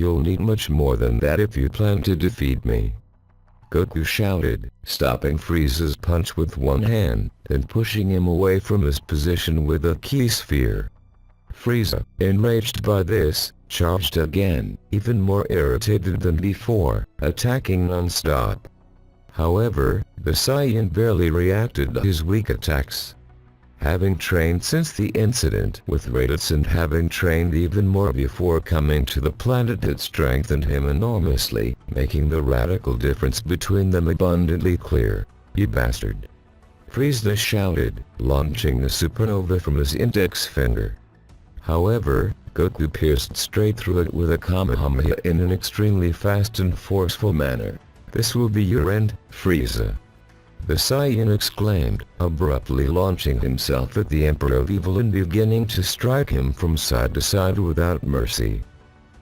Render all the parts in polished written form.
you'll need much more than that if you plan to defeat me," Goku shouted, stopping Frieza's punch with one hand, then pushing him away from his position with a ki sphere. Frieza, enraged by this, charged again, even more irritated than before, attacking non-stop. However, the Saiyan barely reacted to his weak attacks. Having trained since the incident with Raditz and having trained even more before coming to the planet, had strengthened him enormously, making the radical difference between them abundantly clear. "You bastard!" Frieza shouted, launching the supernova from his index finger. However, Goku pierced straight through it with a Kamehameha in an extremely fast and forceful manner. "This will be your end, Frieza," the Saiyan exclaimed, abruptly launching himself at the Emperor of Evil and beginning to strike him from side to side without mercy.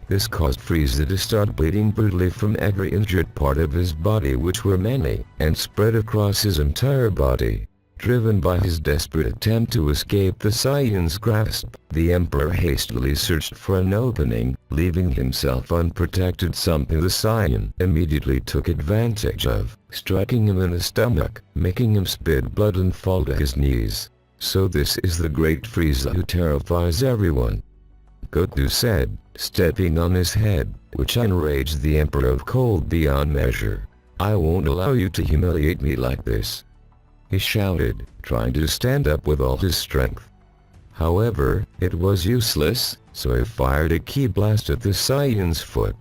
This caused Frieza to start bleeding brutally from every injured part of his body, which were many, and spread across his entire body. Driven by his desperate attempt to escape the Saiyan's grasp, the Emperor hastily searched for an opening, leaving himself unprotected, something the Saiyan immediately took advantage of, striking him in the stomach, making him spit blood and fall to his knees. "So this is the great Frieza who terrifies everyone," Goku said, stepping on his head, which enraged the Emperor of Cold beyond measure. "I won't allow you to humiliate me like this," he shouted, trying to stand up with all his strength. However, it was useless, so he fired a ki blast at the Saiyan's foot.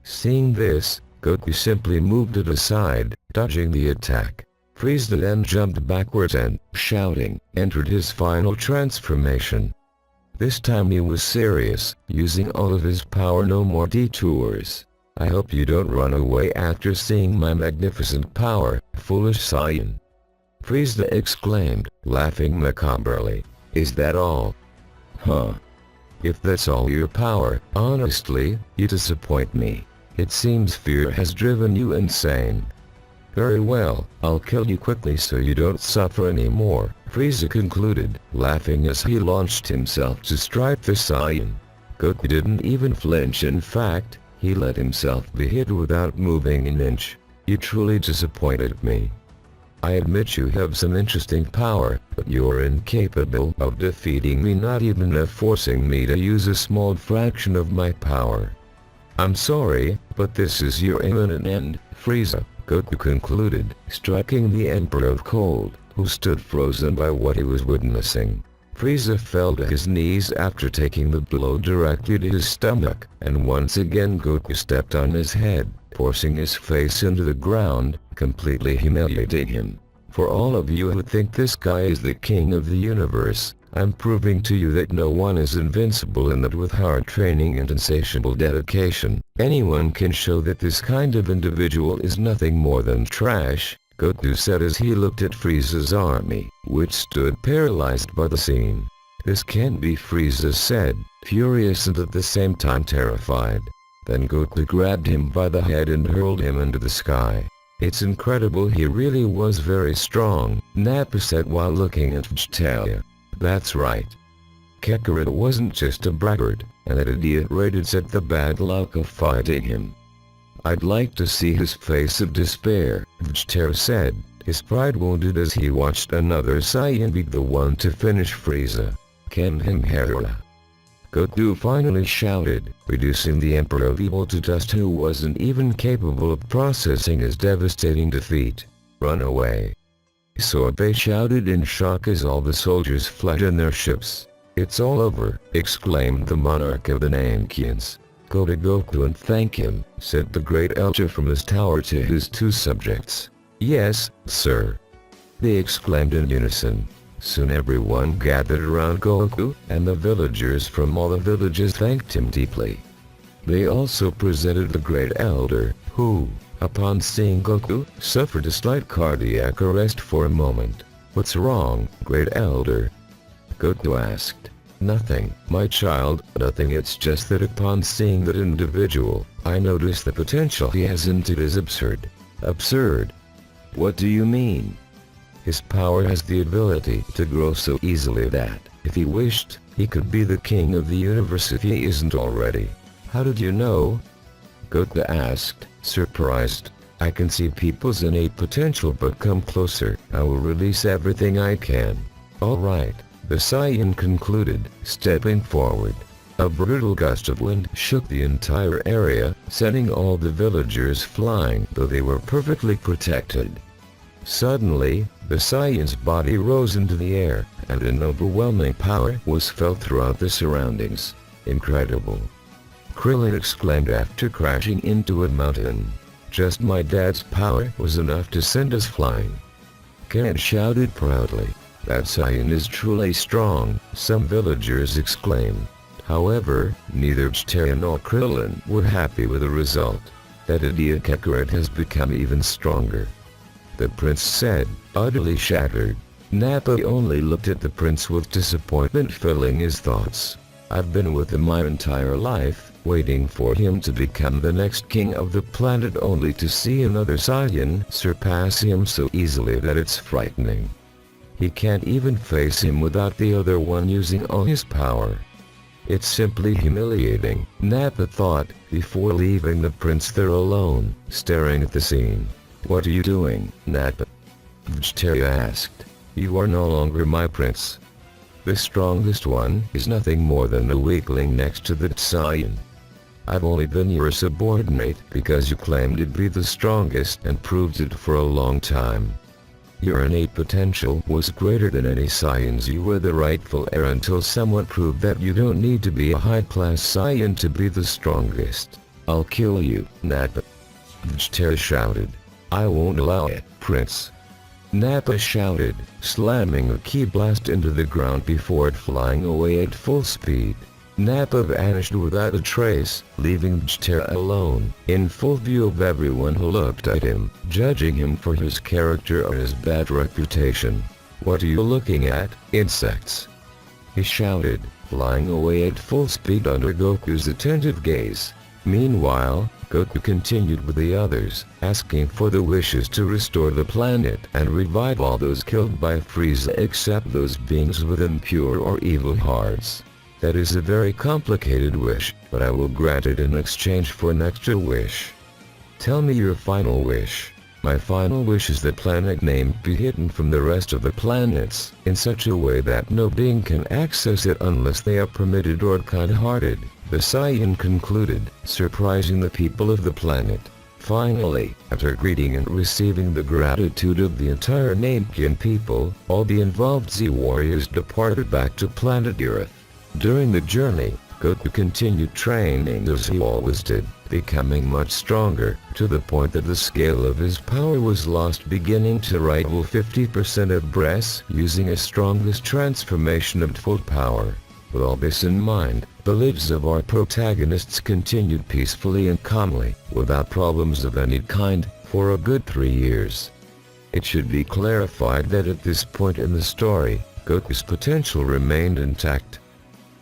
Seeing this, Goku simply moved it aside, dodging the attack. Frieza then jumped backwards and, shouting, entered his final transformation. This time he was serious, using all of his power, no more detours. "I hope you don't run away after seeing my magnificent power, foolish Saiyan," Frieza exclaimed, laughing macabrely. "Is that all? Huh? If that's all your power, honestly, you disappoint me. It seems fear has driven you insane." "Very well, I'll kill you quickly so you don't suffer anymore," Frieza concluded, laughing as he launched himself to strike the Saiyan. Goku didn't even flinch. In fact, he let himself be hit without moving an inch. "You truly disappointed me. I admit you have some interesting power, but you're incapable of defeating me, not even of forcing me to use a small fraction of my power. I'm sorry, but this is your imminent end, Frieza," Goku concluded, striking the Emperor of Cold, who stood frozen by what he was witnessing. Frieza fell to his knees after taking the blow directly to his stomach, and once again Goku stepped on his head, forcing his face into the ground, completely humiliating him. "For all of you who think this guy is the king of the universe, I'm proving to you that no one is invincible, and that with hard training and insatiable dedication, anyone can show that this kind of individual is nothing more than trash," Goku said as he looked at Frieza's army, which stood paralyzed by the scene. "This can't be," Frieza said, furious and at the same time terrified. Then Goku grabbed him by the head and hurled him into the sky. "It's incredible, he really was very strong," Nappa said while looking at Vegetalia. "That's right. Kakarot wasn't just a braggart, and that idiot Raditz had the bad luck of fighting him." "I'd like to see his face of despair," Vegetalia said, his pride wounded as he watched another Saiyan be the one to finish Frieza. "Kamehameha!" Goku finally shouted, reducing the Emperor of Evil to dust, who wasn't even capable of processing his devastating defeat. "Run away!" Sorbet shouted in shock as all the soldiers fled in their ships. "It's all over," exclaimed the monarch of the Namekians. "Go to Goku and thank him," said the great Elder from his tower to his two subjects. "Yes, sir," they exclaimed in unison. Soon everyone gathered around Goku, and the villagers from all the villages thanked him deeply. They also presented the great elder, who, upon seeing Goku, suffered a slight cardiac arrest for a moment. "What's wrong, great elder?" Goku asked. "Nothing, my child, nothing. It's just that upon seeing that individual, I noticed the potential he has, and it is absurd." "Absurd? What do you mean?" "His power has the ability to grow so easily that, if he wished, he could be the king of the universe if he isn't already. How did you know? Goku asked, surprised. I can see people's innate potential, but come closer. I will release everything I can. Alright, the Saiyan concluded, stepping forward. A brutal gust of wind shook the entire area, sending all the villagers flying, though they were perfectly protected. Suddenly, the Saiyan's body rose into the air, and an overwhelming power was felt throughout the surroundings. Incredible! Krillin exclaimed after crashing into a mountain. Just my dad's power was enough to send us flying. Ken shouted proudly. That Saiyan is truly strong, some villagers exclaimed. However, neither Vegeta nor Krillin were happy with the result. That idiot Kakarot has become even stronger, the prince said, utterly shattered. Nappa only looked at the prince with disappointment filling his thoughts. I've been with him my entire life, waiting for him to become the next king of the planet, only to see another Saiyan surpass him so easily that it's frightening. He can't even face him without the other one using all his power. It's simply humiliating, Nappa thought, before leaving the prince there alone, staring at the scene. What are you doing, Nappa? Vegeta asked. You are no longer my prince. The strongest one is nothing more than a weakling next to the Saiyan. I've only been your subordinate because you claimed to be the strongest and proved it for a long time. Your innate potential was greater than any Saiyan's. You were the rightful heir until someone proved that you don't need to be a high-class Saiyan to be the strongest. I'll kill you, Nappa. Vegeta shouted. I won't allow it, Prince. Nappa shouted, slamming a ki blast into the ground before it flying away at full speed. Nappa vanished without a trace, leaving Vegeta alone, in full view of everyone who looked at him, judging him for his character or his bad reputation. What are you looking at, insects? He shouted, flying away at full speed under Goku's attentive gaze. Meanwhile, Goku continued with the others, asking for the wishes to restore the planet and revive all those killed by Frieza except those beings with impure or evil hearts. That is a very complicated wish, but I will grant it in exchange for an extra wish. Tell me your final wish. My final wish is the planet name be hidden from the rest of the planets, in such a way that no being can access it unless they are permitted or kind-hearted, the Saiyan concluded, surprising the people of the planet. Finally, after greeting and receiving the gratitude of the entire Namekian people, all the involved Z warriors departed back to planet Earth. During the journey, Goku continued training as he always did, becoming much stronger, to the point that the scale of his power was lost, beginning to rival 50% of Breath's, using his strongest transformation at full power. With all this in mind, the lives of our protagonists continued peacefully and calmly, without problems of any kind, for a good 3 years. It should be clarified that at this point in the story, Goku's potential remained intact.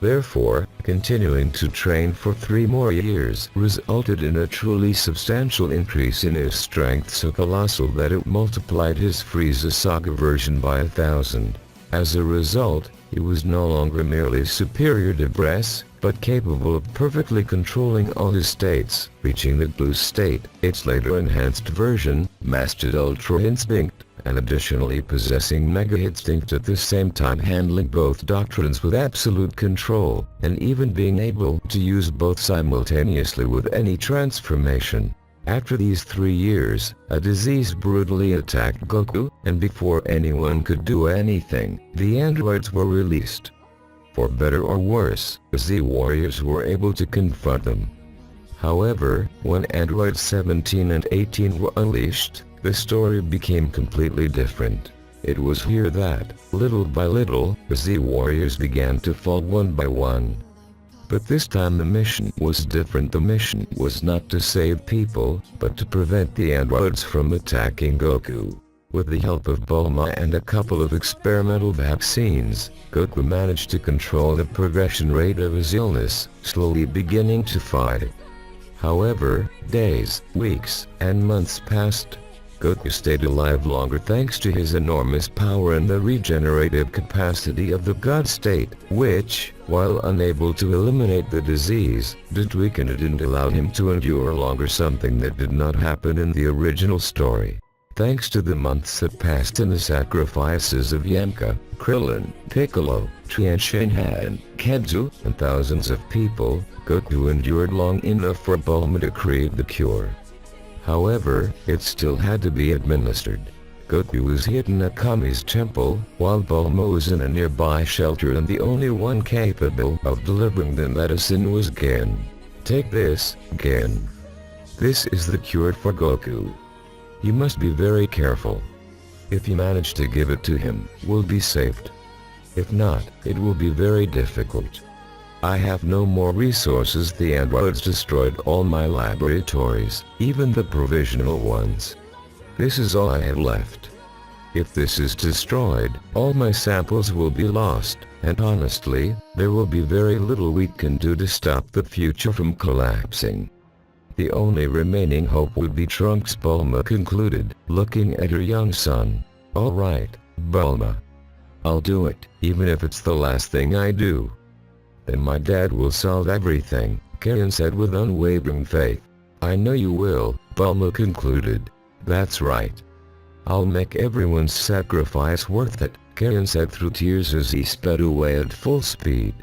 Therefore, continuing to train for 3 more years resulted in a truly substantial increase in his strength, so colossal that it multiplied his Frieza Saga version by 1,000. As a result, he was no longer merely superior to Breath, but capable of perfectly controlling all his states, reaching the blue state, its later enhanced version, mastered Ultra Instinct, and additionally possessing Mega Instinct, at the same time handling both doctrines with absolute control, and even being able to use both simultaneously with any transformation. After these 3 years, a disease brutally attacked Goku, and before anyone could do anything, the androids were released. For better or worse, the Z warriors were able to confront them. However, when androids 17 and 18 were unleashed, the story became completely different. It was here that, little by little, the Z warriors began to fall one by one. But this time the mission was different. The mission was not to save people, but to prevent the androids from attacking Goku. With the help of Bulma and a couple of experimental vaccines, Goku managed to control the progression rate of his illness, slowly beginning to fight it. However, days, weeks, and months passed. Goku stayed alive longer thanks to his enormous power and the regenerative capacity of the God State, which, while unable to eliminate the disease, did weaken it and allowed him to endure longer, something that did not happen in the original story. Thanks to the months that passed and the sacrifices of Yamcha, Krillin, Piccolo, Tien Shinhan, Kenzu, and thousands of people, Goku endured long enough for Bulma to create the cure. However, it still had to be administered. Goku was hidden at Kami's temple, while Bulma was in a nearby shelter, and the only one capable of delivering the medicine was Gen. Take this, Gen. This is the cure for Goku. You must be very careful. If you manage to give it to him, we'll be saved. If not, it will be very difficult. I have no more resources. The androids destroyed all my laboratories, even the provisional ones. This is all I have left. If this is destroyed, all my samples will be lost, and honestly, there will be very little we can do to stop the future from collapsing. The only remaining hope would be Trunks, Bulma concluded, looking at her young son. All right, Bulma. I'll do it, even if it's the last thing I do. Then my dad will solve everything, Karen said with unwavering faith. I know you will, Bulma concluded. That's right. I'll make everyone's sacrifice worth it, Karen said through tears as he sped away at full speed.